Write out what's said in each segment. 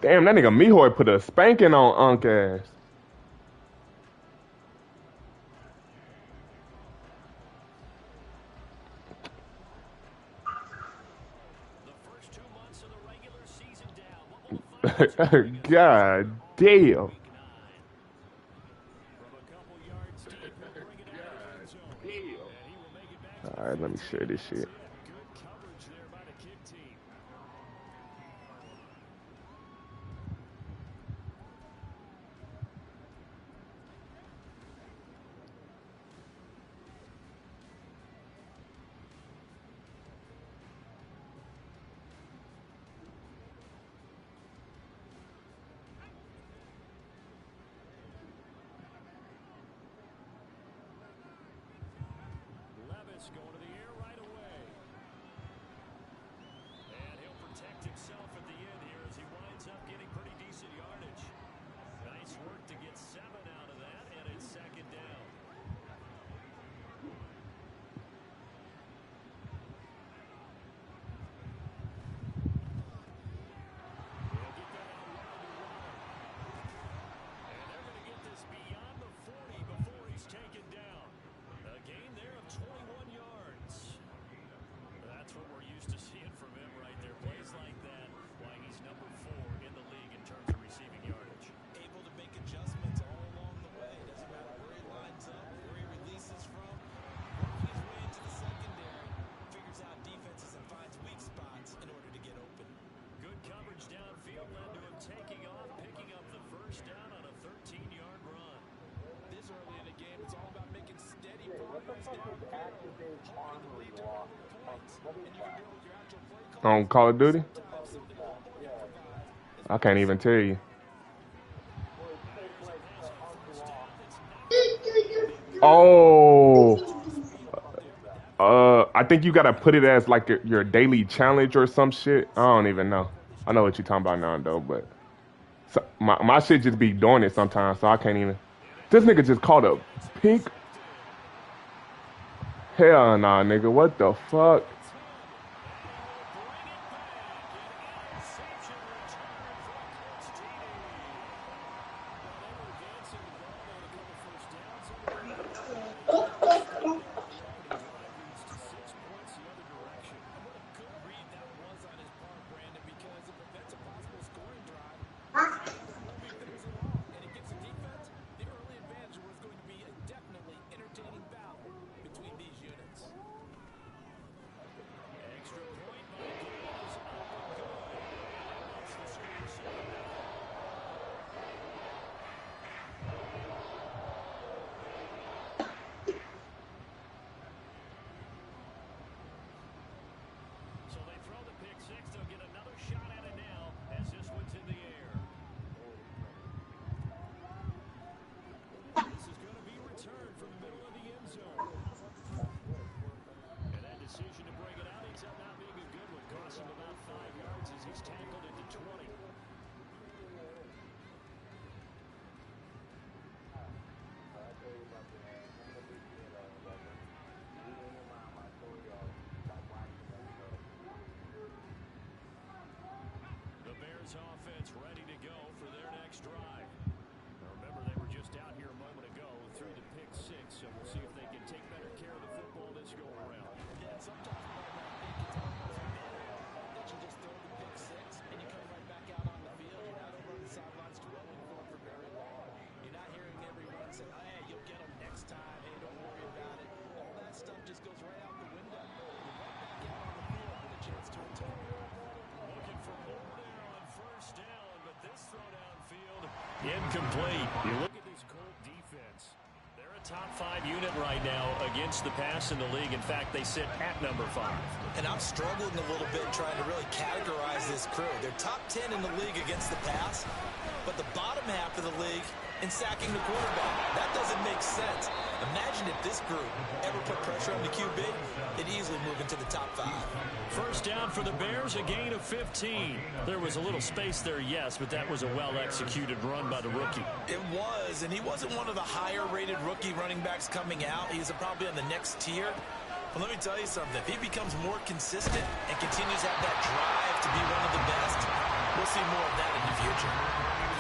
Damn, that nigga Mihoy put a spanking on Unk ass. God damn. All right, let me share this shit. Going to the air right away. And he'll protect himself at the end here as he winds up getting pretty decent yardage. Nice work to get 7 out of that, and it's second down. He'll get that out wide to Waller. And they're going to get this beyond the 40 before he's taken down. A gain there of 21 yards. That's what we're used to seeing from him right there. Plays like that, why he's number 4 in the league in terms of receiving yardage. Able to make adjustments all along the way. Doesn't matter where he lines up, where he releases from. Working his way into the secondary. Figures out defenses and finds weak spots in order to get open. Good coverage downfield led to him taking off, picking up the first down on a 13-yard run. This early in the game, it's all about making steady progress downfield. Hoping to lead to points. And you can do it with your actual play call. On Call of Duty? I can't even tell you. Oh. I think you gotta put it as like your daily challenge or some shit. I don't even know. I know what you're talking about now though, but so, my shit just be doing it sometimes, so I can't even. This nigga just called a pink. Hell nah, nigga. What the fuck? Offense ready to go for their next drive. Now remember, they were just out here a moment ago through the pick 6, so we'll see if they can take better care of the football this go around. Yeah, sometimes it's almost that you just throw the pick 6 and you come right back out on the field. You're not over on the sidelines dwelling for very long. You're not hearing everyone say, oh, hey, you'll get them next time. Hey, don't worry about it. All that stuff just goes right out the window. You're right back out on the field with a chance to attack. Looking for more there on first down, but this throw downfield incomplete. You look at this Colt defense. They're a top 5 unit right now against the pass in the league. In fact, they sit at number 5. And I'm struggling a little bit trying to really categorize this crew. They're top 10 in the league against the pass, but the bottom half of the league in sacking the quarterback. That doesn't make sense. Imagine if this group ever put pressure on the QB, they'd easily move into the top 5. First down for the Bears, a gain of 15. There was a little space there, yes, but that was a well-executed run by the rookie. It was, and he wasn't one of the higher-rated rookie running backs coming out. He's probably on the next tier. But let me tell you something. If he becomes more consistent and continues to have that drive to be one of the best, We'll see more of that in the future.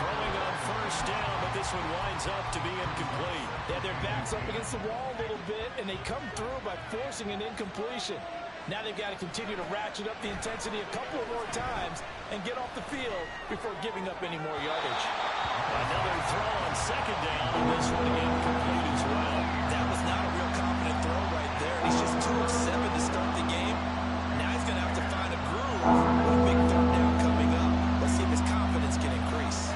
Throwing on first down, but this one winds up to be incomplete. They had their backs up against the wall a little bit, and they come through by forcing an incompletion. Now they've got to continue to ratchet up the intensity a couple of more times and get off the field before giving up any more yardage. Another throw on second down, and this one incomplete as well. That was not a real confident throw right there. He's just 2 of 7 to start the game. Now he's going to have to find a groove with a big third down coming up. Let's see if his confidence can increase.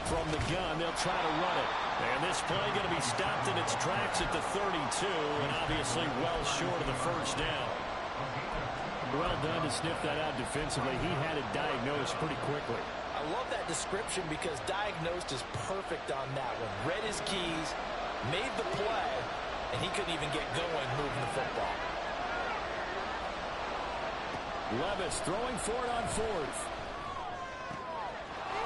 From the gun, they'll try to run it. And this play going to be stopped in its tracks at the 32, and obviously well short of the first down. Well done to sniff that out defensively. He had it diagnosed pretty quickly. I love that description because diagnosed is perfect on that one. Read his keys, made the play, and he couldn't even get going moving the football. Levis throwing for it on fourth.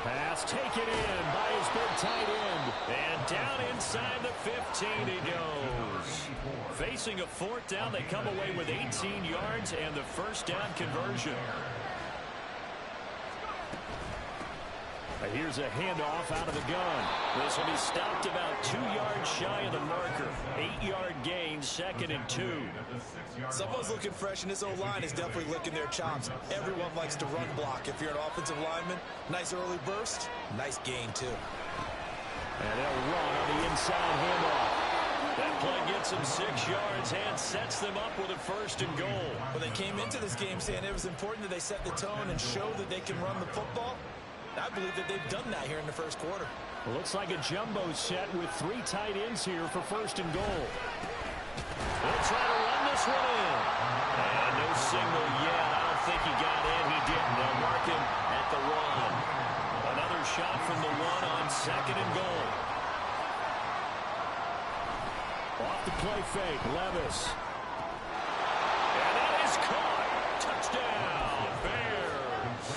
Pass taken in by his big tight end. And down inside the 15 he goes. Facing a fourth down, they come away with 18 yards and the first down conversion. Here's a handoff out of the gun. This will be stopped about 2 yards shy of the marker. 8-yard gain, 2nd and 2. Someone's looking fresh, and this O-line is definitely licking their chops. Everyone likes to run block if you're an offensive lineman. Nice early burst, nice gain, too. And they'll run on the inside handoff. That play gets them 6 yards and sets them up with a 1st and goal. Well, they came into this game saying it was important that they set the tone and show that they can run the football. I believe that they've done that here in the first quarter. Well, looks like a jumbo set with 3 tight ends here for 1st and goal. They'll try to run this one in. And no signal yet. I don't think he got in. He didn't. They'll mark him at the 1. Another shot from the 1 on 2nd and goal. Off the play fake, Levis. And that is caught. Touchdown, Bears.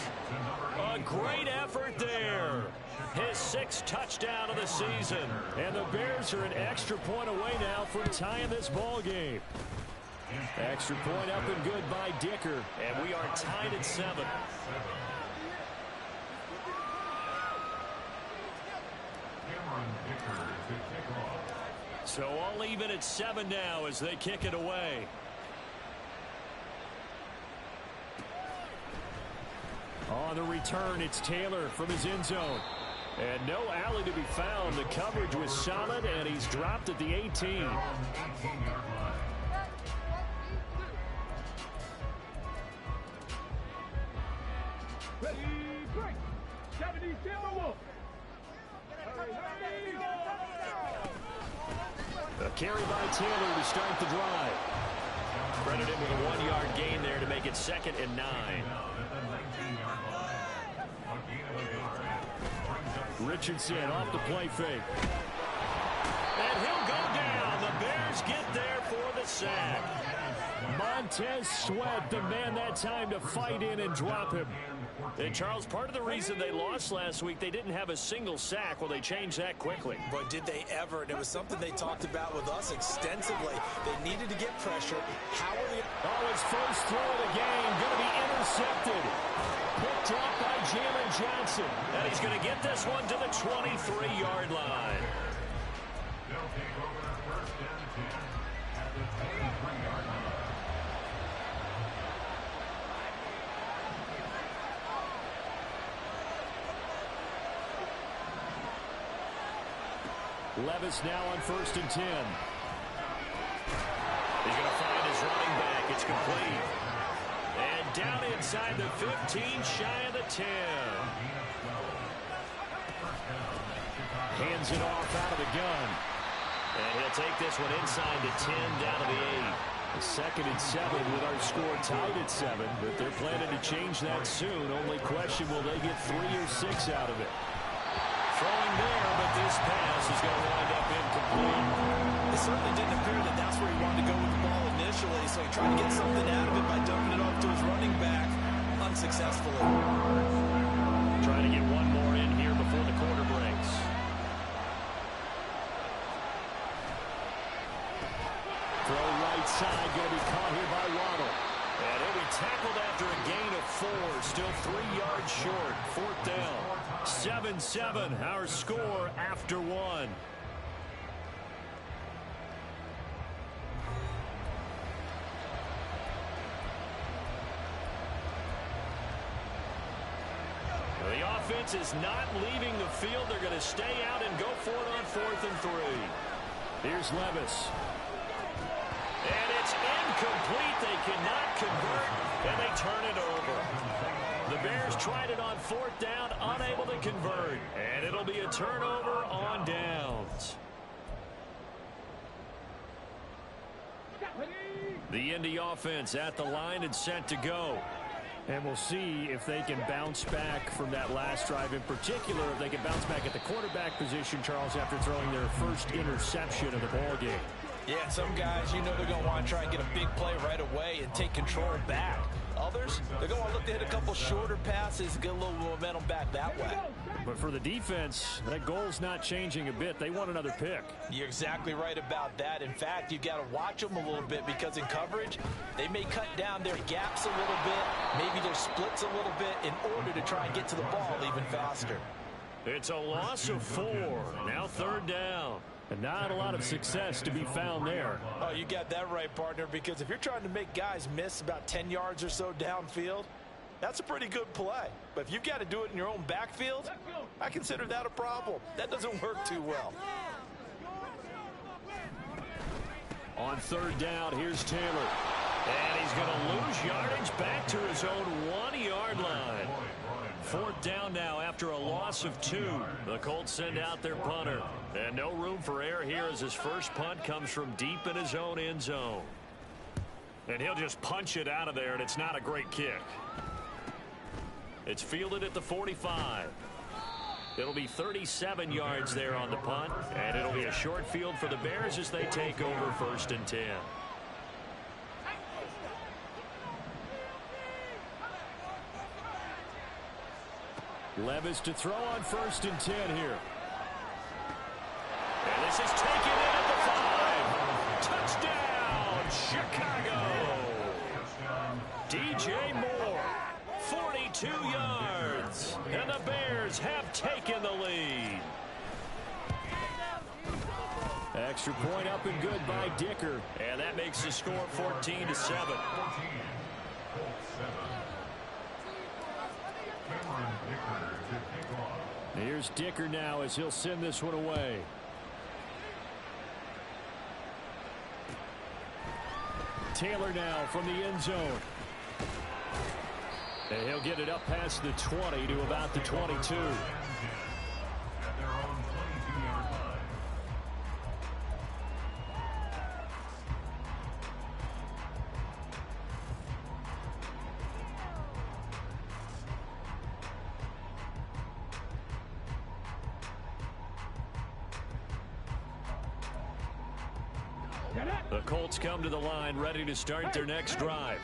A great effort there. His 6th touchdown of the season. And the Bears are an extra point away now from tying this ball game. Extra point up and good by Dicker. And we are tied at 7. So all even at 7 now as they kick it away. On the return, it's Taylor from his end zone. And no alley to be found. The coverage was solid, and he's dropped at the 18. A carry by Taylor to start the drive. Credited with a 1-yard gain there to make it 2nd and 9. Richardson off the play fake. And he'll go down. The Bears get there for the sack. Montez Sweat, the man that time to fight in and drop him. And Charles, part of the reason they lost last week, they didn't have a single sack. Well, they changed that quickly. But did they ever? And it was something they talked about with us extensively. They needed to get pressure. How are they? Oh, his first throw of the game going to be intercepted. Picked up by Jalen Johnson. And he's going to get this one to the 23-yard line. Levis now on 1st and 10. He's going to find his running back. It's complete. And down inside the 15, shy of the 10. Hands it off out of the gun. And he'll take this one inside the 10, down to the 8. 2nd and 7 with our score tied at 7. But they're planning to change that soon. Only question, will they get 3 or 6 out of it? Throwing there, but this pass is going to wind up incomplete. It certainly didn't appear that that's where he wanted to go with the ball initially, so he tried to get something out of it by dumping it off to his running back unsuccessfully. Trying to get one more in here before the quarter breaks. Throw right side, going to be caught here by Waddle. And he'll be tackled after a gain of 4. Still 3 yards short. 4th down. 7-7, our score after 1. The offense is not leaving the field. They're going to stay out and go for it on 4th and 3. Here's Levis. And it's incomplete. They cannot convert, and they turn it over. The Bears tried it on 4th down, unable to convert. And it'll be a turnover on downs. The Indy offense at the line and set to go. And we'll see if they can bounce back from that last drive. In particular, if they can bounce back at the quarterback position, Charles, after throwing their first interception of the ball game. Yeah, some guys, you know they're going to want to try and get a big play right away and take control back. Others, they're going to look to hit a couple shorter passes and get a little momentum back that way. But for the defense, that goal's not changing a bit. They want another pick. You're exactly right about that. In fact, you've got to watch them a little bit because in coverage, they may cut down their gaps a little bit, maybe their splits a little bit in order to try and get to the ball even faster. It's a loss of 4. Now 3rd down. And not a lot of success to be found there. Oh, you got that right, partner, because if you're trying to make guys miss about 10 yards or so downfield, that's a pretty good play. But if you've got to do it in your own backfield, I consider that a problem. That doesn't work too well. On 3rd down, here's Taylor. And he's going to lose yardage back to his own 1-yard line. 4th down now after a loss of 2. The Colts send out their punter. And no room for error here as his first punt comes from deep in his own end zone. And he'll just punch it out of there, and it's not a great kick. It's fielded at the 45. It'll be 37 yards there on the punt, and it'll be a short field for the Bears as they take over 1st and 10. Levis to throw on 1st and 10 here. And this is taken in at the 5. Touchdown, Chicago. DJ Moore, 42 yards. And the Bears have taken the lead. Extra point up and good by Dicker. And that makes the score 14-7. Here's Dicker now as he'll send this one away. Taylor now from the end zone. And he'll get it up past the 20 to about the 22. The Colts come to the line ready to start their next drive.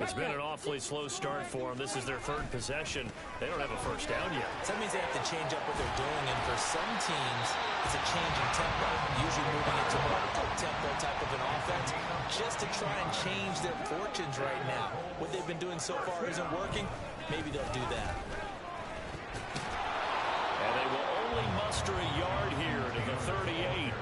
It's been an awfully slow start for them. This is their 3rd possession. They don't have a first down yet. So that means they have to change up what they're doing, and for some teams, it's a change in tempo, usually moving into more of a tempo type of an offense, just to try and change their fortunes right now. What they've been doing so far isn't working. Maybe they'll do that. And they will only muster a yard here to the 38.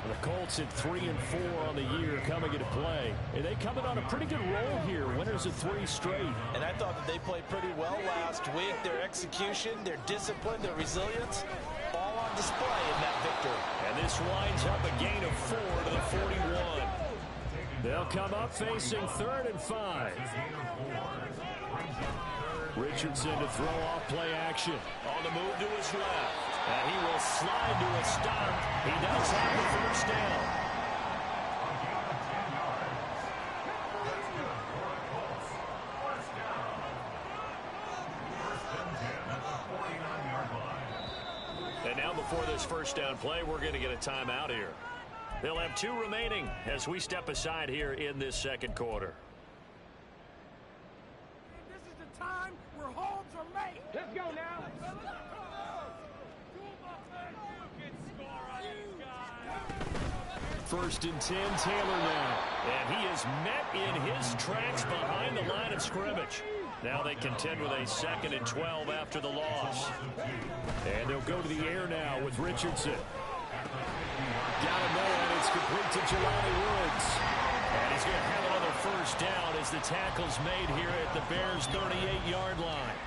The Colts at 3 and 4 on the year coming into play. And they coming on a pretty good roll here. Winners of 3 straight. And I thought that they played pretty well last week. Their execution, their discipline, their resilience, all on display in that victory. And this winds up a gain of 4 to the 41. They'll come up facing 3rd and 5. Richardson to throw off play action. On the move to his left. And he will slide to a stop. He does have the first down. And now before this first down play, we're going to get a timeout here. They'll have 2 remaining as we step aside here in this 2nd quarter. This is the time where holds are made. Let's go now. First and 10, Taylor now. And he is met in his tracks behind the line of scrimmage. Now they contend with a 2nd and 12 after the loss. And they'll go to the air now with Richardson. Got him there, and it's complete to Jelani Woods. And he's going to have another first down as the tackle's made here at the Bears' 38-yard line.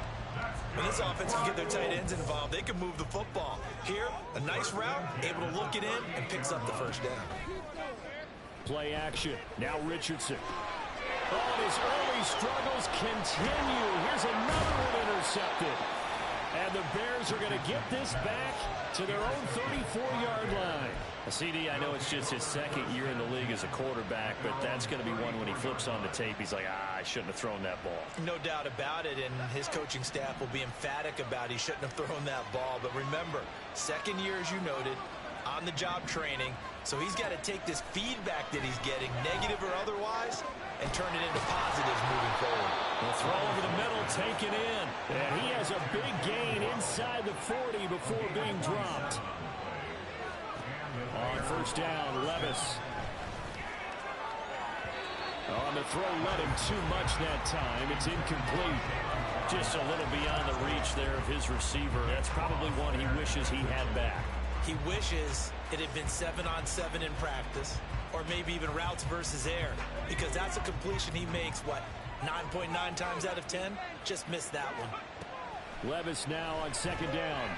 When this offense can get their tight ends involved, they can move the football. Here, a nice route, able to look it in, and picks up the first down. Play action. Now Richardson. Oh, and his early struggles continue. Here's another one intercepted. And the Bears are going to get this back to their own 34-yard line. CD, I know it's just his 2nd year in the league as a quarterback, but that's going to be one when he flips on the tape, he's like, I shouldn't have thrown that ball. No doubt about it, and his coaching staff will be emphatic about he shouldn't have thrown that ball. But remember, 2nd year, as you noted, on-the-job training, so he's got to take this feedback that he's getting, negative or otherwise, and turn it into positives moving forward. The throw over the middle, taken in. And he has a big gain inside the 40 before being dropped. On first down, Levis. On the throw, let him too much that time. It's incomplete. Just a little beyond the reach there of his receiver. That's probably one he wishes he had back. He wishes it had been 7-on-7 in practice, or maybe even routes versus air, because that's a completion he makes, 9.9 times out of 10? Just missed that one. Levis now on 2nd down.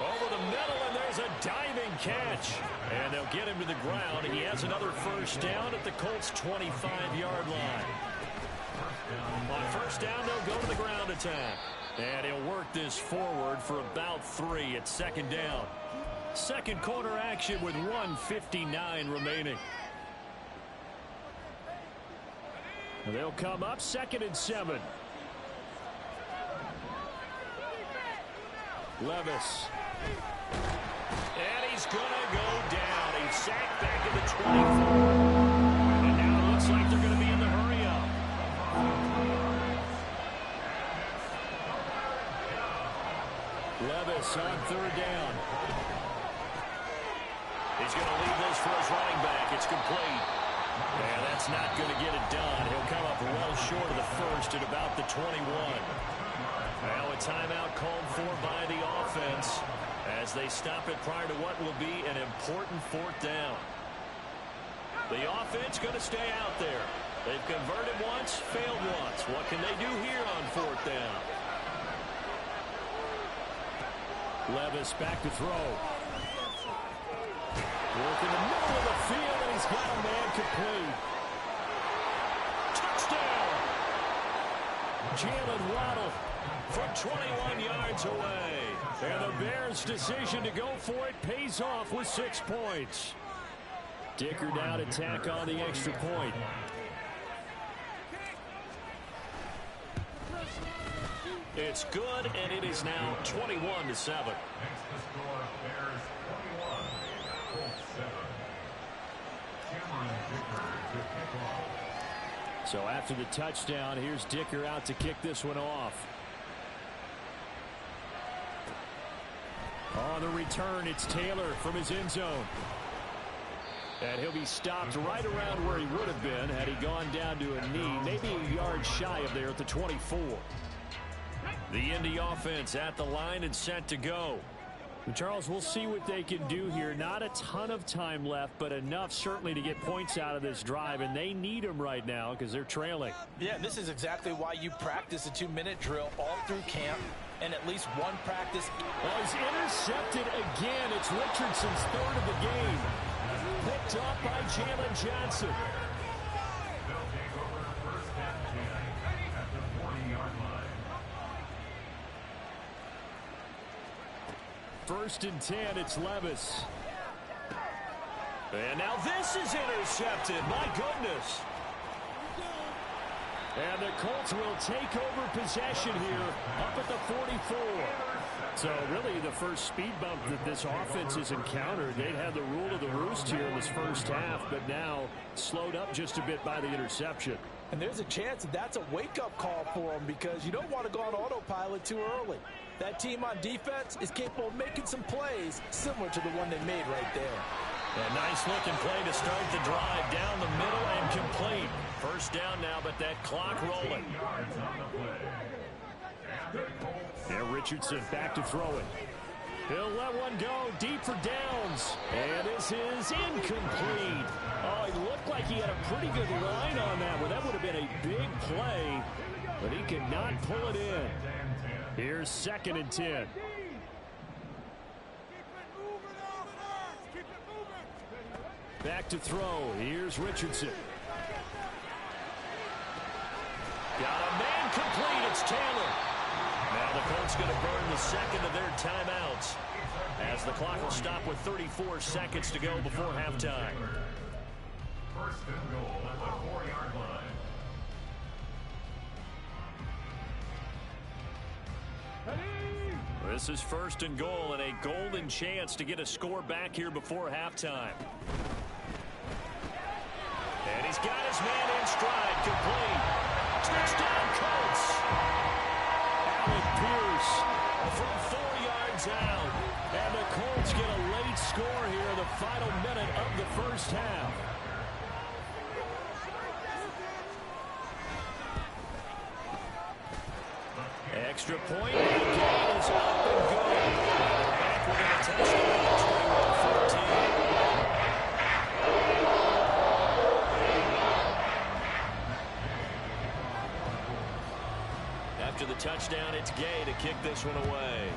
Over the middle, and there's a diving catch. And they'll get him to the ground, and he has another first down at the Colts' 25-yard line. On first down, they'll go to the ground attack. And he'll work this forward for about 3 at 2nd down. Second quarter action with 1:59 remaining. They'll come up 2nd and 7. Levis. And he's going to go down. He's sacked back at the 24. And now it looks like they're going to be in the hurry-up. Levis on 3rd down. He's going to leave this for his running back. It's complete. And that's not going to get it done. He'll come up well short of the first at about the 21. Now a timeout called for by the offense as they stop it prior to what will be an important 4th down. The offense going to stay out there. They've converted once, failed once. What can they do here on 4th down? Levis back to throw. Work in the middle of the field, and he's got a man complete. Touchdown! Jalen Waddle from 21 yards away. And the Bears' decision to go for it pays off with 6 points. Dicker now to tack on the extra point. It's good, and it is now 21-7. So after the touchdown, here's Dicker out to kick this one off. On the return, it's Taylor from his end zone. And he'll be stopped right around where he would have been had he gone down to a knee, maybe a yard shy of there at the 24. The Indy offense at the line and set to go. And Charles, we'll see what they can do here. Not a ton of time left, but enough certainly to get points out of this drive, and they need them right now because they're trailing. Yeah, this is exactly why you practice a 2-minute drill all through camp and at least one practice. Well, he's intercepted again. It's Richardson's 3rd of the game. Picked off by Jalen Johnson. First and 10, it's Levis. And now this is intercepted. My goodness. And the Colts will take over possession here up at the 44. So really the first speed bump that this offense has encountered. They'd had the rule of the roost here in this first half, but now slowed up just a bit by the interception. And there's a chance that that's a wake-up call for them because you don't want to go on autopilot too early. That team on defense is capable of making some plays similar to the one they made right there. A nice looking play to start the drive down the middle and complete. First down now, but that clock rolling. And Richardson back to throw it. He'll let one go deep for downs. And this is incomplete. Oh, he looked like he had a pretty good line on that one. That would have been a big play, but he could not pull it in. Here's 2nd and 10. Back to throw. Here's Richardson. Got a man complete. It's Taylor. Now the Colts going to burn the second of their timeouts as the clock will stop with 34 seconds to go before halftime. First and goal at the 4-yard line. This is 1st and goal and a golden chance to get a score back here before halftime. And he's got his man in stride, complete. Touchdown Colts. Alec Pierce from 4 yards out. And the Colts get a late score here in the final minute of the first half. Extra point. And the game is up and good. Back with a touchdown. 21-14. After the touchdown, it's Gay to kick this one away.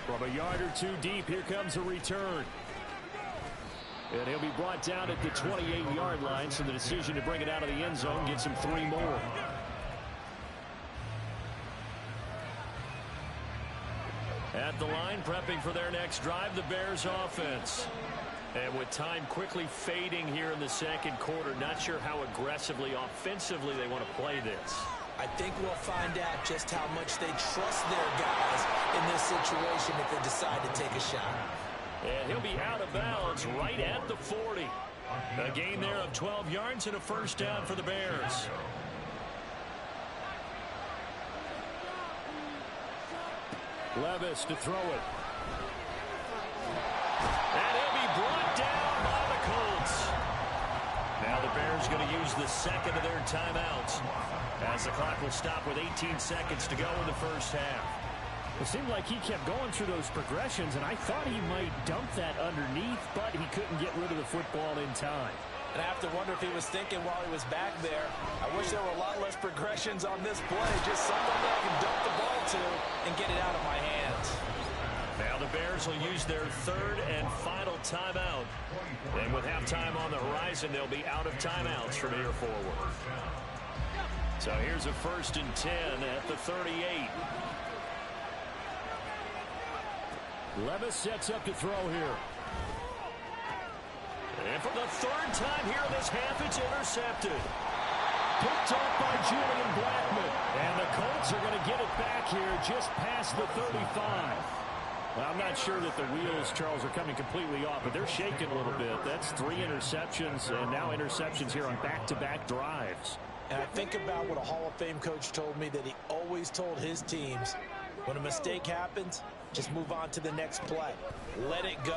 From a yard or two deep, here comes a return. And he'll be brought down at the 28-yard line, so the decision to bring it out of the end zone gets him 3 more. At the line, prepping for their next drive, the Bears offense. And with time quickly fading here in the second quarter, not sure how aggressively, offensively they want to play this. I think we'll find out just how much they trust their guys in this situation if they decide to take a shot. And he'll be out of bounds right at the 40. A gain there of 12 yards and a first down for the Bears. Levis to throw it. And he'll be brought down by the Colts. Now the Bears going to use the second of their timeouts as the clock will stop with 18 seconds to go in the first half. It seemed like he kept going through those progressions, and I thought he might dump that underneath, but he couldn't get rid of the football in time. And I have to wonder if he was thinking while he was back there, I wish there were a lot less progressions on this play, just someone that I can dump the ball to and get it out of my hands. Now the Bears will use their 3rd and final timeout. And with halftime on the horizon, they'll be out of timeouts from here forward. So here's a 1st and 10 at the 38. Levis sets up to throw here. And for the 3rd time here in this half, it's intercepted. Picked off by Julian Blackman. And the Colts are going to get it back here just past the 35. Well, I'm not sure that the wheels, Charles, are coming completely off, but they're shaking a little bit. That's 3 interceptions, and now interceptions here on back-to-back drives. And I think about what a Hall of Fame coach told me that he always told his teams, when a mistake happens, just move on to the next play. Let it go.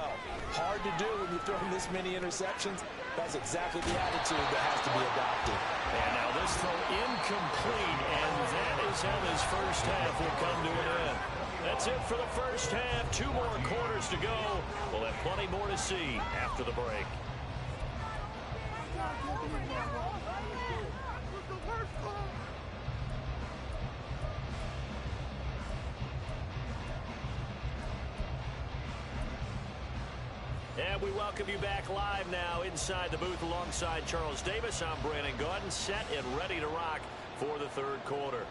Hard to do when you're throwing this many interceptions. That's exactly the attitude that has to be adopted. And now this throw incomplete, and that is how this first half will come to an end. That's it for the first half. 2 more quarters to go. We'll have plenty more to see after the break. And we welcome you back live now inside the booth alongside Charles Davis. I'm Brandon Gaudin, set and ready to rock for the 3rd quarter.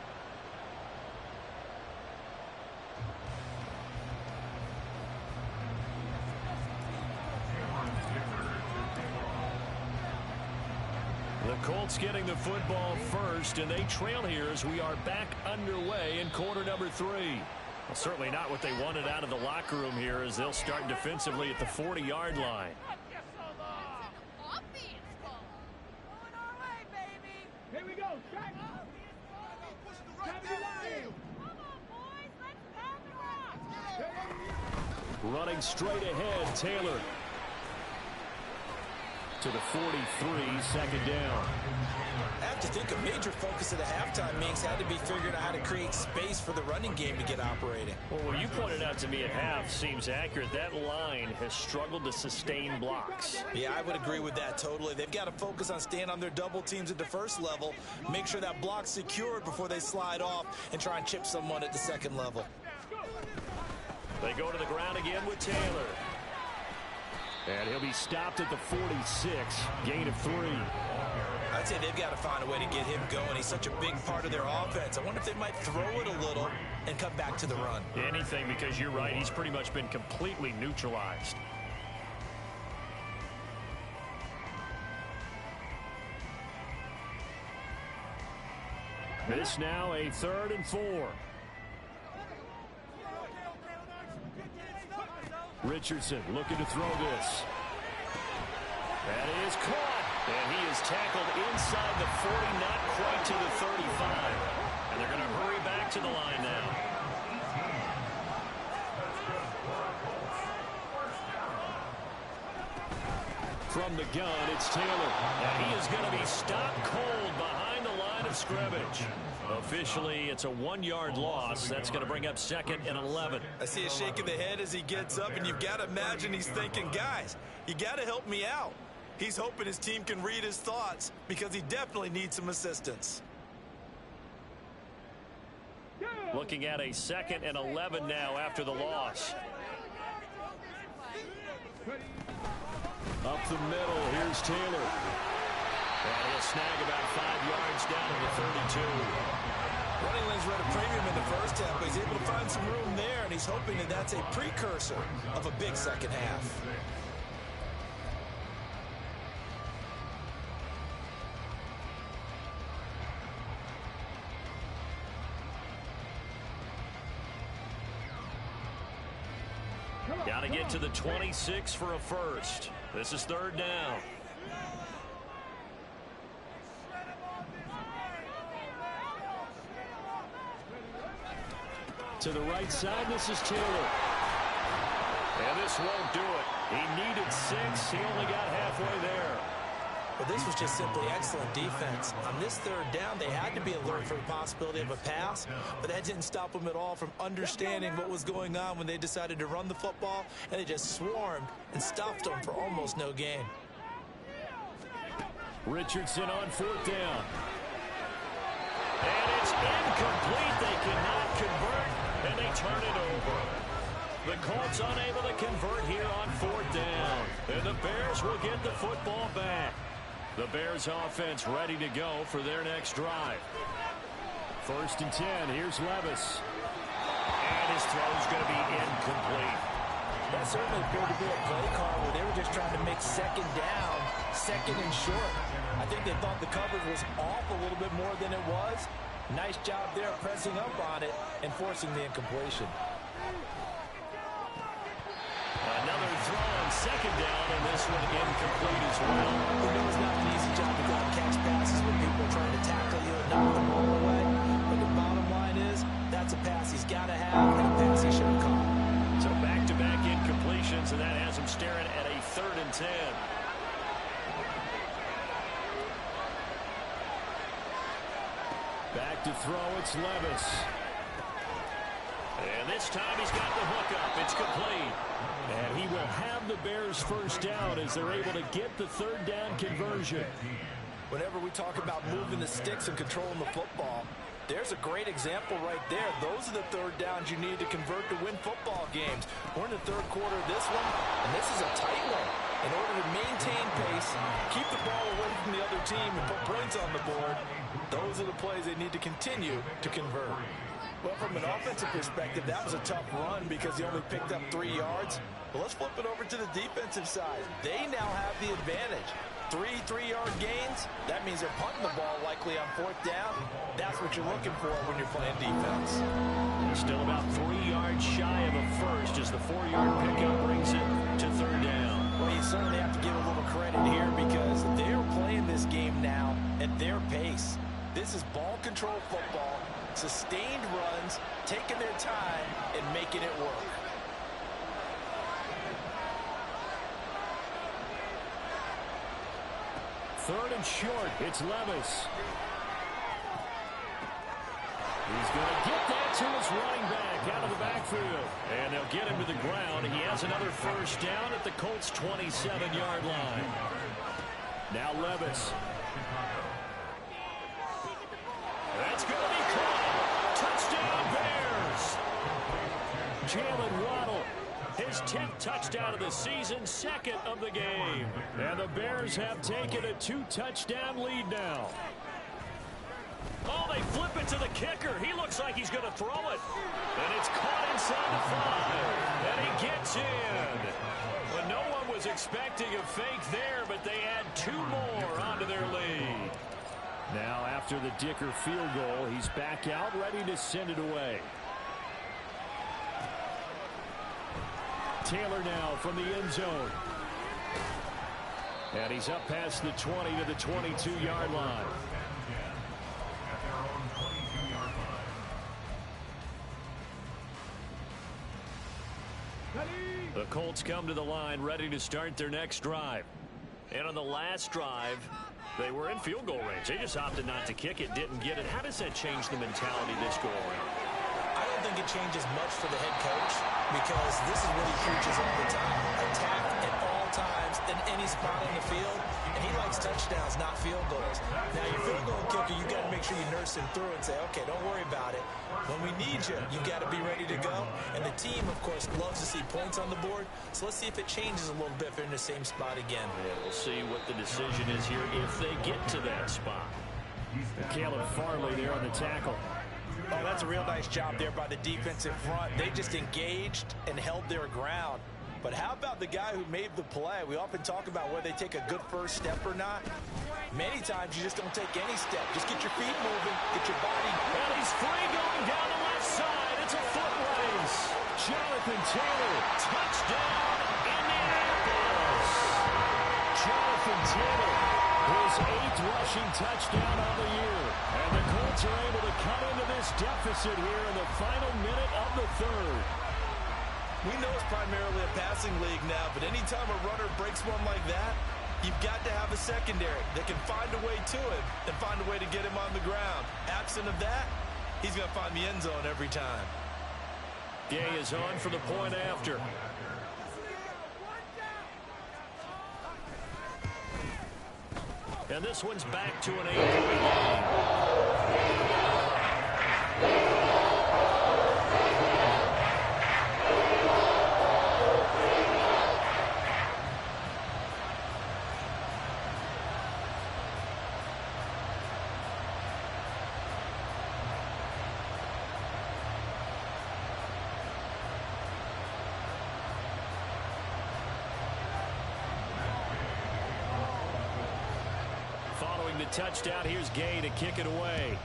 The Colts getting the football first, and they trail here as we are back underway in quarter number 3. Well, certainly not what they wanted out of the locker room here as they'll start defensively at the 40-yard line. Here we go. Track. Track the line. Come on, boys. Let's pound the rock. Running straight ahead, Taylor. To the 43, second down. I have to think a major focus of the halftime meetings had to be figuring out how to create space for the running game to get operating. Well, what you pointed out to me at half seems accurate. That line has struggled to sustain blocks. Yeah, I would agree with that totally. They've got to focus on staying on their double teams at the first level, make sure that block's secured before they slide off and try and chip someone at the second level. They go to the ground again with Taylor. And he'll be stopped at the 46, gain of 3. I'd say they've got to find a way to get him going. He's such a big part of their offense. I wonder if they might throw it a little and come back to the run. Anything, because you're right, he's pretty much been completely neutralized. This now a 3rd and 4. Richardson looking to throw this. That is caught. And he is tackled inside the 40, not quite to the 35. And they're going to hurry back to the line now. From the gun, it's Taylor. And he is going to be stopped cold behind the line of scrimmage. Officially, it's a 1-yard loss. That's going to bring up 2nd and 11. I see a shake of the head as he gets up, and you've got to imagine he's thinking, guys, you got to help me out. He's hoping his team can read his thoughts because he definitely needs some assistance. Looking at a 2nd and 11 now after the loss. Up the middle, here's Taylor. And he'll snag about 5 yards down to the 32. Running lanes were at a premium in the first half, but he's able to find some room there, and he's hoping that that's a precursor of a big second half. Got to get to the 26 for a first. This is 3rd down. To the right side, this is Taylor. And this won't do it. He needed 6. He only got halfway there. But this was just simply excellent defense. On this 3rd down, they had to be alert for the possibility of a pass, but that didn't stop them at all from understanding what was going on when they decided to run the football, and they just swarmed and stopped them for almost no gain. Richardson on 4th down. And it's incomplete. They cannot convert, and they turn it over. The Colts unable to convert here on 4th down. And the Bears will get the football back. The Bears offense ready to go for their next drive. 1st and 10. Here's Levis. And his throw's going to be incomplete. That certainly appeared to be a play call where they were just trying to make 2nd down, 2nd and short. I think they thought the coverage was off a little bit more than it was. Nice job there pressing up on it and forcing the incompletion. Another throw on 2nd down, and this one incomplete as well. You know it's not an easy job to go and catch passes when people are trying to tackle you and knock the ball away. But the bottom line is, that's a pass he's got to have and a pass he should have caught. So back-to-back incompletions, and that has him staring at a 3rd and 10. Back to throw, it's Levis. And this time he's got the hookup. It's complete. And he will have the Bears' first down as they're able to get the 3rd down conversion. Whenever we talk about moving the sticks and controlling the football, there's a great example right there. Those are the 3rd downs you need to convert to win football games. We're in the 3rd quarter of this one, and this is a tight one. In order to maintain pace, keep the ball away from the other team, and put points on the board, those are the plays they need to continue to convert. Well, from an offensive perspective, that was a tough run because he only picked up 3 yards. But let's flip it over to the defensive side. They now have the advantage. 3 3-yard gains, that means they're punting the ball likely on 4th down. That's what you're looking for when you're playing defense. Still about 3 yards shy of a first as the 4-yard pickup brings it to 3rd down. Well, you certainly have to give a little credit here because they're playing this game now at their pace. This is ball control football, sustained runs, taking their time, and making it work. 3rd and short. It's Levis. He's going to get that to his running back out of the backfield. And they'll get him to the ground. He has another first down at the Colts' 27-yard line. Now Levis. That's going to be caught. Touchdown, Bears. Jalen Waddle, his 10th touchdown of the season, 2nd of the game. And the Bears have taken a 2-touchdown lead now. Oh, they flip it to the kicker. He looks like he's going to throw it. And it's caught inside the 5. And he gets in. But no one was expecting a fake there, but they add 2 more onto their lead. Now, after the Dicker field goal, he's back out, ready to send it away. Taylor now from the end zone. And he's up past the 20 to the 22-yard line. The Colts come to the line ready to start their next drive. And on the last drive, they were in field goal range. They just opted not to kick it, didn't get it. How does that change the mentality this go around? I don't think it changes much for the head coach because this is what he preaches all the time. Attack at all times in any spot on the field, and he likes touchdowns, not field goals. Now, your field goal kicker, you got to make sure you nurse him through and say, okay, don't worry about it. When we need you, you got to be ready to go. And the team, of course, loves to see points on the board. So let's see if it changes a little bit if they're in the same spot again. Yeah, we'll see what the decision is here if they get to that spot. Caleb Farley there on the tackle. Oh, that's a real nice job there by the defensive front. They just engaged and held their ground. But how about the guy who made the play? We often talk about whether they take a good first step or not. Many times you just don't take any step. Just get your feet moving, get your body. And he's free going down the left side. It's a foot race. Jonathan Taylor, touchdown, Indianapolis. Jonathan Taylor, his 8th rushing touchdown of the year. And the Colts are able to cut into this deficit here in the final minute of the 3rd. We know it's primarily a passing league now, but anytime a runner breaks one like that, you've got to have a secondary that can find a way to him and find a way to get him on the ground. Absent of that, he's going to find the end zone every time. Gay is on for the point after. And this one's back to an 8-point lead. Following the touchdown, here's Gay to kick it away.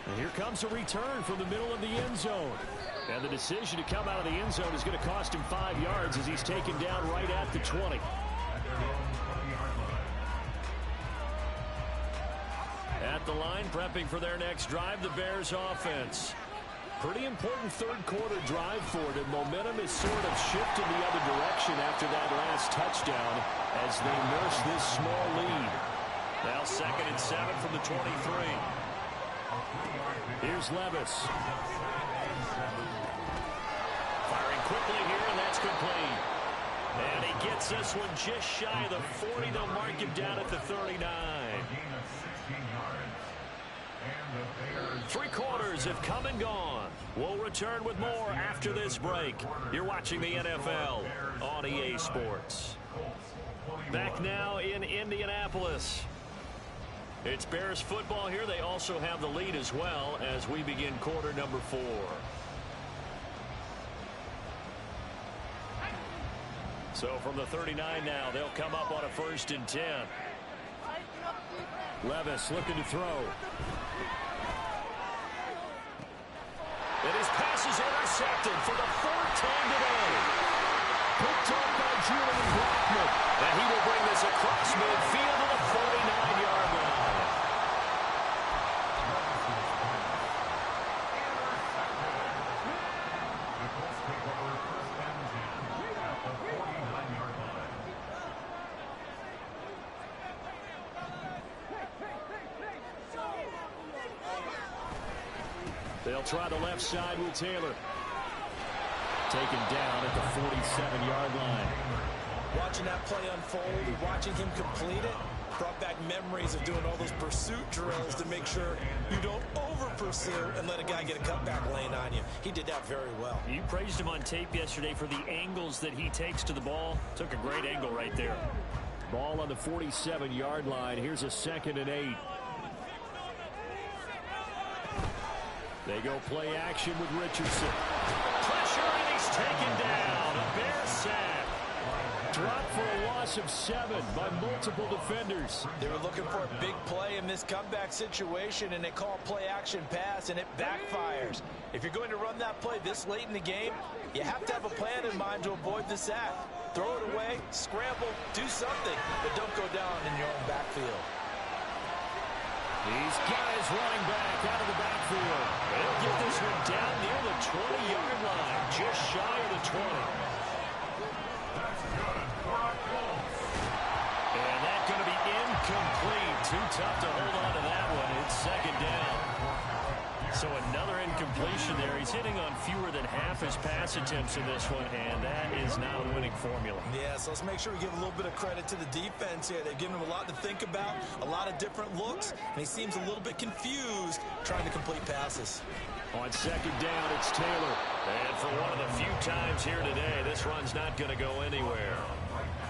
And here comes a return from the middle of the end zone. And the decision to come out of the end zone is going to cost him 5 yards as he's taken down right at the 20. At the line, prepping for their next drive, the Bears offense. Pretty important third-quarter drive for them. Momentum is sort of shifted the other direction after that last touchdown as they nurse this small lead. Now 2nd and 7 from the 23. Here's Levis. Firing quickly here, and that's complete. And he gets this one just shy of the 40. They'll mark him down at the 39. 3 quarters have come and gone. We'll return with more after this break. You're watching the NFL on EA Sports. Back now in Indianapolis. It's Bears football here. They also have the lead as well as we begin quarter number 4. So from the 39 now, they'll come up on a 1st and 10. Levis looking to throw. And his pass is intercepted for the 4th time today. Picked up by Julian Blackmon. And he will bring this across midfield to the 49-yard line. They'll try the left side with Taylor. Taken down at the 47-yard line. Watching that play unfold, watching him complete it, brought back memories of doing all those pursuit drills to make sure you don't over-pursue and let a guy get a cutback lane on you. He did that very well. You praised him on tape yesterday for the angles that he takes to the ball. Took a great angle right there. Ball on the 47-yard line. Here's a 2nd and 8. They go play action with Richardson. Pressure, and he's taken down. A Bear sack. Dropped for a loss of 7 by multiple defenders. They were looking for a big play in this comeback situation, and they call play action pass, and it backfires. If you're going to run that play this late in the game, you have to have a plan in mind to avoid the sack. Throw it away, scramble, do something, but don't go down in your own backfield. These guys running back out of the backfield. They'll get this one down near the 20-yard line, just shy of the 20. And that's going to be incomplete. Too tough to hold on to that one. It's 2nd down. So another incompletion there. He's hitting on fewer than half his pass attempts in this one, and that is not a winning formula. Yeah, so let's make sure we give a little bit of credit to the defense here. They've given him a lot to think about, a lot of different looks, and he seems a little bit confused trying to complete passes. On 2nd down, it's Taylor. And for one of the few times here today, this run's not going to go anywhere.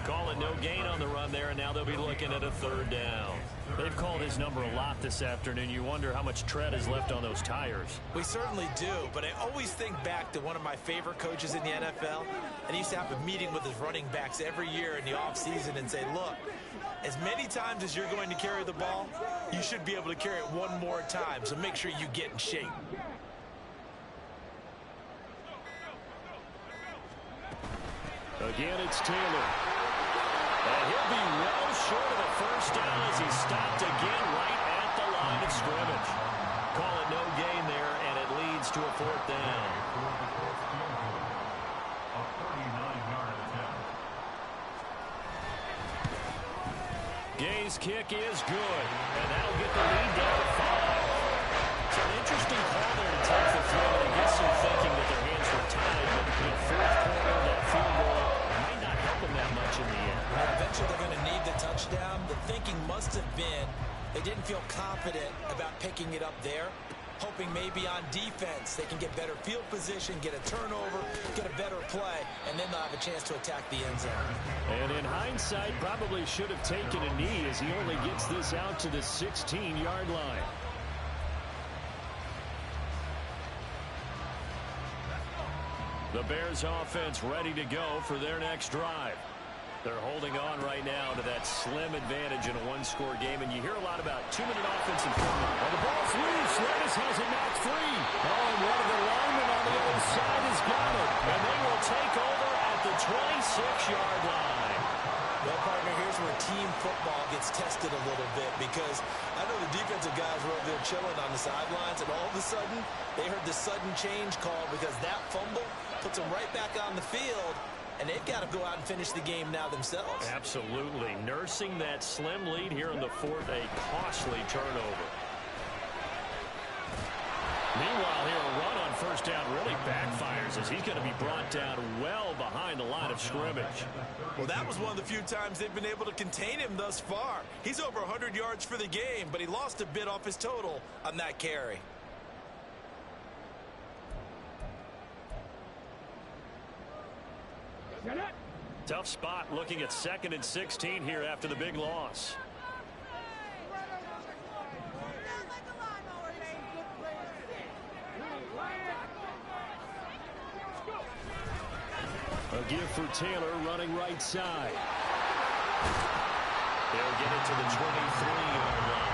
Calling no gain on the run there, and now they'll be looking at a 3rd down. They've called his number a lot this afternoon. You wonder how much tread is left on those tires. We certainly do, but I always think back to one of my favorite coaches in the NFL, and he used to have a meeting with his running backs every year in the offseason and say, look, as many times as you're going to carry the ball, you should be able to carry it one more time, so make sure you get in shape. Again, it's Taylor. And he'll be well short of the 1st down as he's stopped again right at the line of scrimmage. Call it no gain there, and it leads to a 4th down. A 39-yard attempt. Gay's kick is good, and that'll get the lead down to 5. It's an interesting call there to take the throw, and it gets some thinking that their hands were tied, but 4th quarter, that field goal might not help them that much in the end. Eventually they're going to need the touchdown. The thinking must have been they didn't feel confident about picking it up there, hoping maybe on defense they can get better field position, get a turnover, get a better play, and then they'll have a chance to attack the end zone. And in hindsight, probably should have taken a knee as he only gets this out to the 16-yard line. The Bears offense ready to go for their next drive. They're holding on right now to that slim advantage in a one-score game, and you hear a lot about 2-minute offensive formula. Well, the ball's loose. Levis has it knocked free. Oh, and one of the linemen on the other side has got it. And they will take over at the 26-yard line. Well, partner, here's where team football gets tested a little bit, because I know the defensive guys were over there chilling on the sidelines, and all of a sudden, they heard the sudden change call because that fumble puts them right back on the field, and they've got to go out and finish the game now themselves. Absolutely. Nursing that slim lead here in the 4th, a costly turnover. Meanwhile, here a run on 1st down really backfires as he's going to be brought down well behind the line of scrimmage. Well, that was one of the few times they've been able to contain him thus far. He's over 100 yards for the game, but he lost a bit off his total on that carry. Tough spot looking at 2nd and 16 here after the big loss. A give for Taylor running right side. They'll get it to the 23-yard line.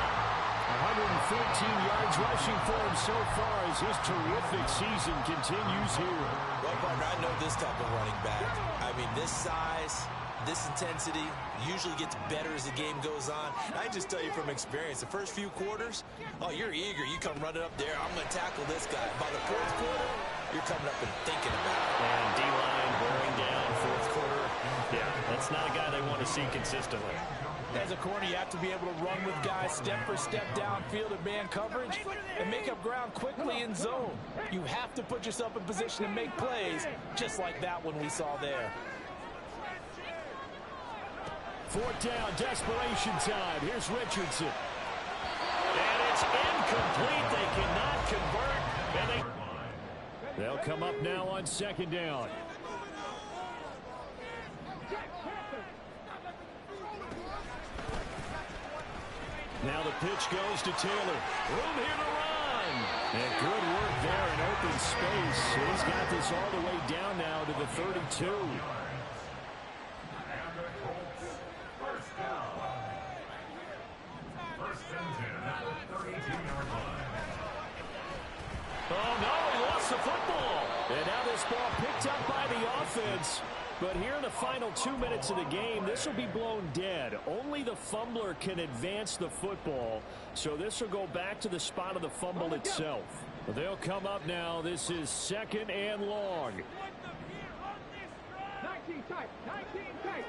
114 yards rushing for him so far as his terrific season continues here. Well, partner, I know this type of running back. I mean, this size, this intensity usually gets better as the game goes on. And I just tell you from experience, the first few quarters, oh, you're eager. You come running up there, I'm going to tackle this guy. By the 4th quarter, you're coming up and thinking about it. And D-line wearing down 4th quarter. Yeah, that's not a guy they want to see consistently. As a corner, you have to be able to run with guys step for step downfield in man coverage and make up ground quickly in zone. You have to put yourself in position to make plays, just like that one we saw there. Fourth down, desperation time. Here's Richardson. And it's incomplete. They cannot convert. And they'll come up now on second down. Now the pitch goes to Taylor. Room here to run. And good work there in open space. He's got this all the way down now to the 32. Oh, no, he lost the football. And now this ball picked up by the offense. But here in the final 2 minutes of the game, this will be blown dead. Only the fumbler can advance the football. So this will go back to the spot of the fumble itself. They'll come up now. This is second and long. 19 tight. 19 tight.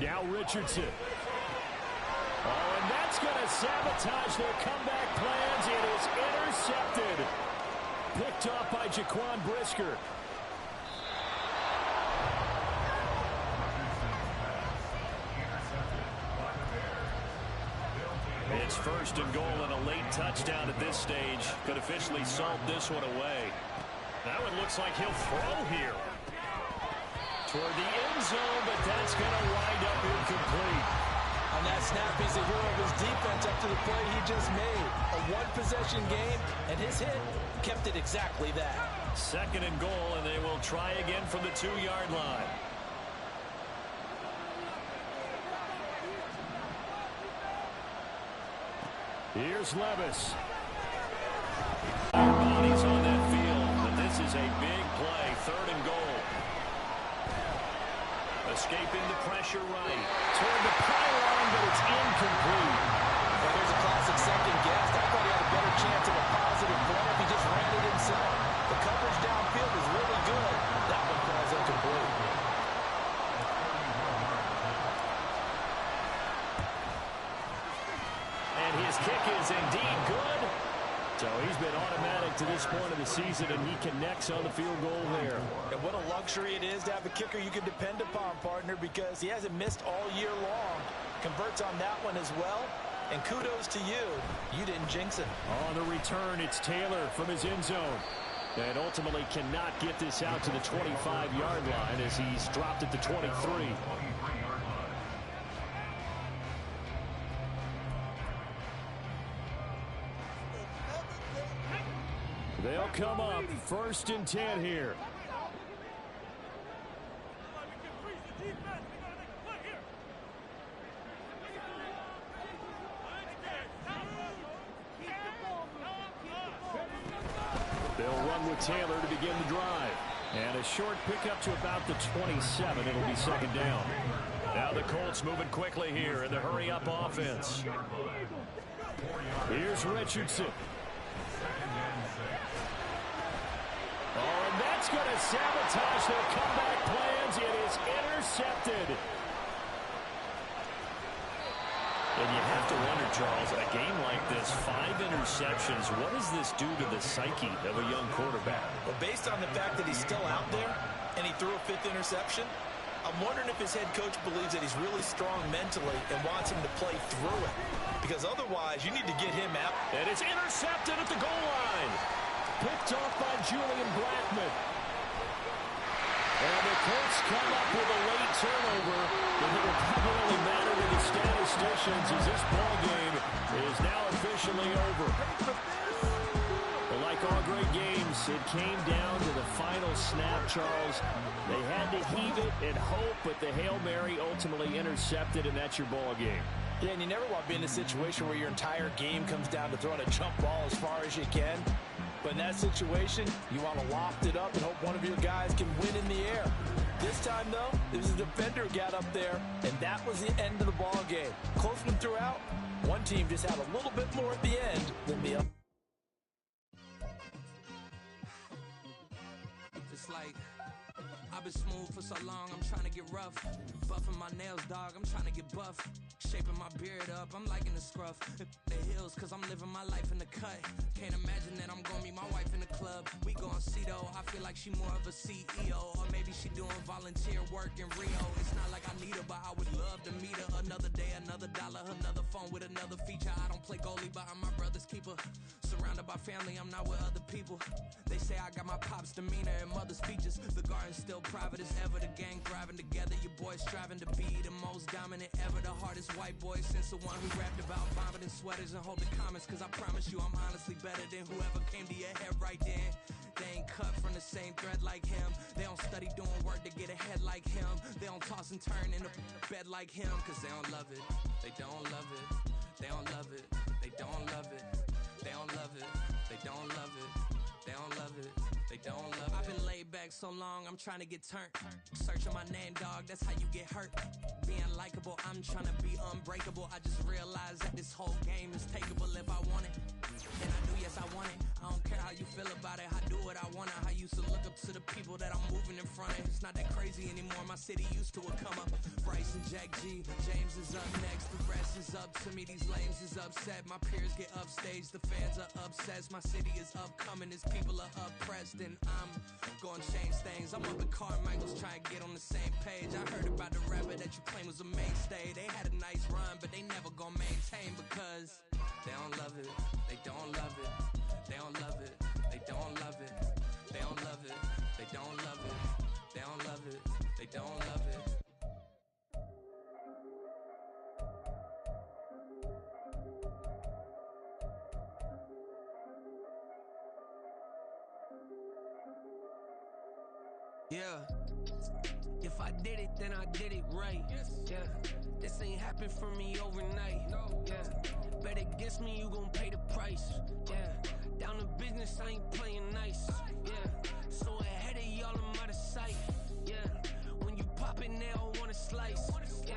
Now Richardson. Oh, and that's going to sabotage their comeback plans. It is intercepted. Picked off by Jaquan Brisker. It's first and goal and a late touchdown at this stage. Could officially salt this one away. That one looks like he'll throw here. Toward the end zone, but that's going to wind up incomplete. On that snap, he's a hero of his defense up to the play he just made. A one-possession game, and his hit kept it exactly that. Second and goal, and they will try again from the 2-yard line. Here's Levis. Bodies on that field, but this is a big play. Third and goal. Escaping the pressure right. Toward the pylon, but it's incomplete. Well, there's a classic second guess. I thought he had a better chance of a positive play if he just ran it inside. The coverage downfield is really good. That one falls incomplete. And his kick is indeed good. So he's been automatic to this point of the season, and he connects on the field goal there. And what a luxury it is to have a kicker you can depend upon, partner, because he hasn't missed all year long. Converts on that one as well. And kudos to you. You didn't jinx him. On the return, it's Taylor from his end zone. And ultimately cannot get this out to the 25-yard line as he's dropped at the 23. They'll come up first and 10 here. They'll run with Taylor to begin the drive. And a short pickup to about the 27. It'll be second down. Now the Colts moving quickly here in the hurry-up offense. Here's Richardson. Oh, and that's going to sabotage their comeback plans. It is intercepted. And you have to wonder, Charles, a game like this, 5 interceptions, what does this do to the psyche of a young quarterback? Well, based on the fact that he's still out there and he threw a 5th interception, I'm wondering if his head coach believes that he's really strong mentally and wants him to play through it. Because otherwise, you need to get him out. And it's intercepted at the goal line. Picked off by Julian Blackman. And the Colts come up with a late turnover. But it will probably matter to the statisticians as this ball game is now officially over. But like all great games, it came down to the final snap, Charles. They had to heave it and hope, but the Hail Mary ultimately intercepted, and that's your ball game. Yeah, and you never want to be in a situation where your entire game comes down to throwing a jump ball as far as you can. But in that situation, you want to loft it up and hope one of your guys can win in the air. This time, though, it was a defender who got up there, and that was the end of the ball game. Close one throughout. One team just had a little bit more at the end than the other. Just like I've been smooth for so long, I'm trying to get rough. Buffing my nails, dog, I'm trying to get buff. Shaping my beard up, I'm liking the scruff. The hills, cause I'm living my life in the cut. Can't imagine that I'm gonna meet my wife in the club. We gon' see though, I feel like she more of a CEO. Or maybe she doing volunteer work in Rio. It's not like I need her, but I would love to meet her. Another day, another dollar, another phone with another feature. I don't play goalie, but I'm my brother's keeper. Surrounded by family, I'm not with other people. They say I got my pop's demeanor and mother's features. The garden's still private as ever. The gang thriving together. Your boys striving to be the most dominant ever. The hardest white boy since the one who rapped about vomiting sweaters and holding comments. Cause I promise you I'm honestly better than whoever came to your head right then. They ain't cut from the same thread like him. They don't study doing work to get ahead like him. They don't toss and turn in the bed like him. Cause they don't love it. They don't love it. They don't love it. They don't love it. They don't love it. They don't love it. They don't love it. They don't love it. I've been laid back so long, I'm trying to get turned. Searching my name, dog, that's how you get hurt. Being likable, I'm trying to be unbreakable. I just realized that this whole game is takeable if I want it. And I do, yes, I want it. I don't care how you feel about it. I do what I want. I used to look up to the people that I'm moving in front of. It's not that crazy anymore. My city used to a come up. Bryce and Jack G. James is up next. The rest is up to me. These lames is upset. My peers get upstaged. The fans are obsessed. My city is upcoming. These people are oppressed. And I'm gonna change things. I'm up in Carmichael's trying to get on the same page. I heard about the rapper that you claim was a mainstay. They had a nice run, but they never gonna maintain because they don't love it. They don't love it. They don't love it. They don't love it. They don't love it. They don't love it. They don't love it. They don't love it. Yeah. If I did it, then I did it right. Yeah. This ain't happened for me overnight. Yeah. Bet against me, you gon' pay the price. Yeah. Down to business, I ain't playing nice. Yeah. So ahead of y'all, I'm out of sight. Yeah. When you poppin', they all wanna slice. Yeah.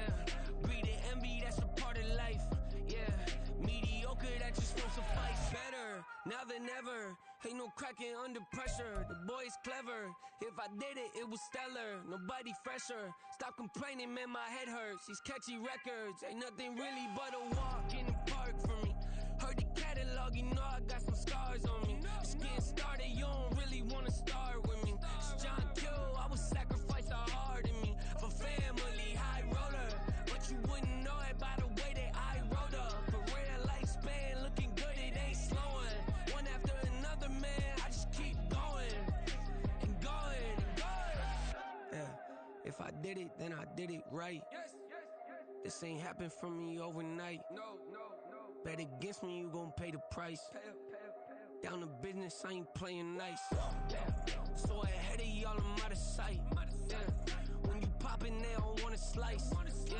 Greed and envy, that's a part of life. Yeah. Mediocre, that just won't suffice. Better now than ever. Ain't no cracking under pressure. The boy's clever. If I did it, it was stellar. Nobody fresher. Stop complaining, man, my head hurts. These catchy records ain't nothing really but a walk in the park for me. Heard the catalog, you know I got some scars on me. Just getting started, you don't really wanna start with me. It's John Kill, I would sacrifice a heart in me for family, high roller. But you wouldn't know it by the way that I wrote up. A real lifespan, looking good, it ain't slowing. One after another, man, I just keep going and going and going. Yeah, if I did it, then I did it right. This ain't happened for me overnight. Bet against me, you gon' pay the price. Down to business, I ain't playing nice. Yeah. So ahead of y'all, I'm out of sight. Yeah. When you poppin', they don't wanna slice. Yeah.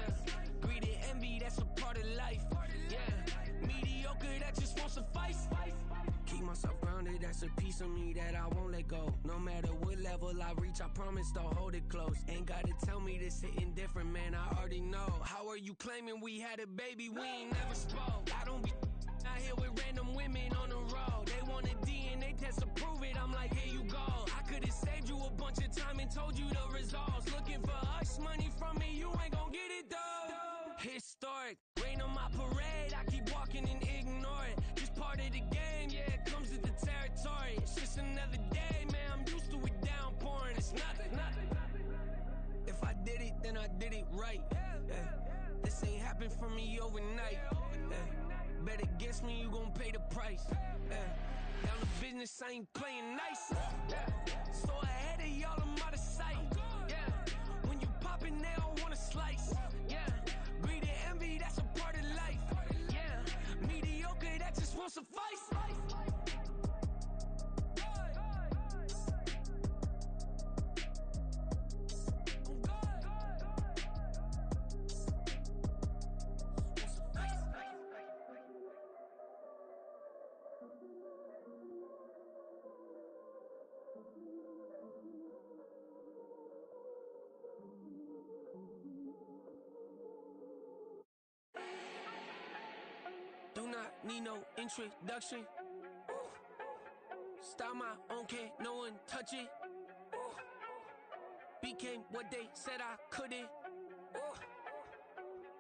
Greed and envy, that's a part of life. Yeah. Mediocre, that just won't suffice. Keep myself grounded, that's a piece of me that I won't let go. No matter what level I reach, I promise to hold it close. Ain't gotta tell me this hitting different, man, I already know. How are you claiming we had a baby, we ain't never spoke? I don't be out here with random women on the road. They want a DNA test to prove it, I'm like, here you go. I could've saved you a bunch of time and told you the results. Looking for hush money from me, you ain't gon' get it though. Historic, rain on my parade, I keep walking and ignore it. Just part of the game, yeah, it comes with the territory. It's just another day, man, I'm used to it downpouring. It's nothing. If I did it, then I did it right. Yeah. This ain't happened for me overnight. Yeah. Bet against me, you gon' pay the price. Yeah. Down to business, I ain't playing nice. Yeah. So ahead of y'all, I'm out of sight. Yeah. When you poppin', they don't wanna slice. Yeah. Greed and envy, that's a part of life. Yeah. Mediocre, that just won't suffice. Do not need no introduction. Ooh. Style my own, can't no one touch it. Ooh. became what they said I couldn't. Ooh.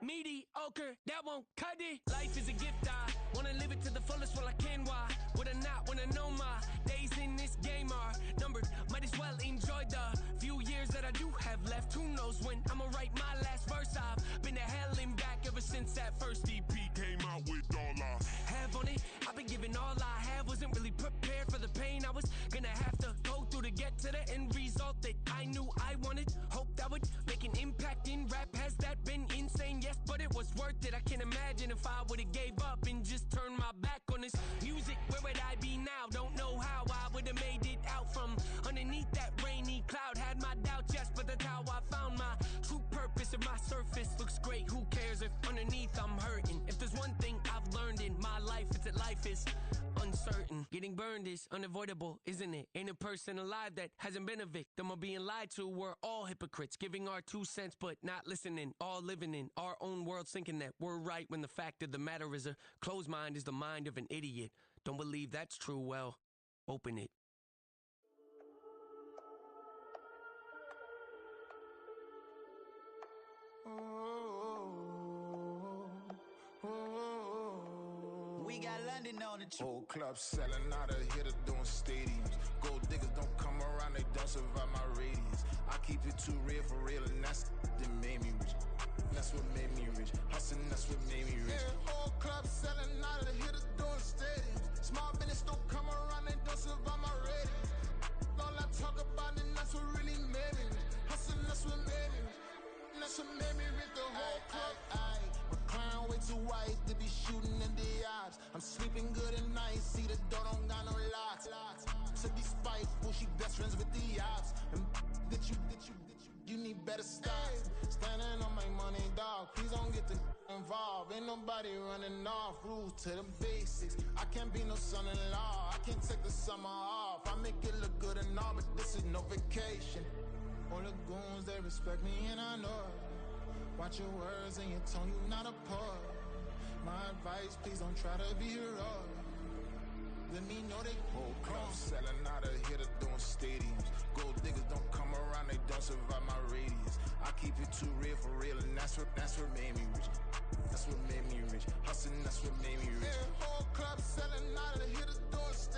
Mediocre, that won't cut it. Life is a gift, I wanna live it to the fullest while I can. Why would I not wanna know my days in this game are numbered? Might as well enjoy the few years that I do have left. Who knows when I'ma write my last verse? I've been to hell and back ever since that first EP came out with all I have on it. I've been giving all I have, wasn't really prepared for the pain I was gonna have to go through to get to the end result that I knew I wanted. Hoped I would make an impact in rap. Has that been insane? Yes, but it was worth it. I can't imagine if I would've gave up and just turned my back on this music. Where would I be now? Don't know how I would've made it out from underneath that rainy cloud. Had my doubts, yes, but that's how I found my true purpose. If my surface looks great, who cares if underneath I'm hurting? If there's one thing I've learned in my life, it's that life is uncertain. Getting burned is unavoidable, isn't it? Ain't a person alive that hasn't been a victim of being lied to. We're all hypocrites, giving our 2 cents but not listening. All living in our own world, thinking that we're right when the fact of the matter is a closed mind is the mind of an idiot. Don't believe that's true? Well, open it. We got London on the trip. Whole club selling out of hitter doing stadiums. Gold diggers don't come around, they don't survive my radius. I keep it too real for real, and that's that made me rich. That's what made me rich. Hustling, that's what made me rich. Yeah, whole club selling out of hitters doing stadiums. Small business don't come around, they don't survive my radius. All I talk about, and that's what really made me rich. Hustling, that's what made me rich. That's what made me rich. The whole club. My clown way too white to be shooting in the eyes. I'm sleeping good at night, see the door don't got no locks. To be spiteful, she best friends with the ops. And you need better stocks. Standing on my money, dog. Please don't get the involved. Ain't nobody running off. Rules to the basics. I can't be no son-in-law. I can't take the summer off. I make it look good and all, but this is no vacation. All the goons, they respect me and I know it. Watch your words and your tone, you not a poet. My advice, please don't try to be heroic. Let me know they whole club selling out of hitter doing stadiums. Gold diggers don't come around, they don't survive my radius. I keep it too real for real, and that's what made me rich. That's what made me rich. Hustling, that's what made me rich. Yeah, whole club selling out of hitters doing stadiums.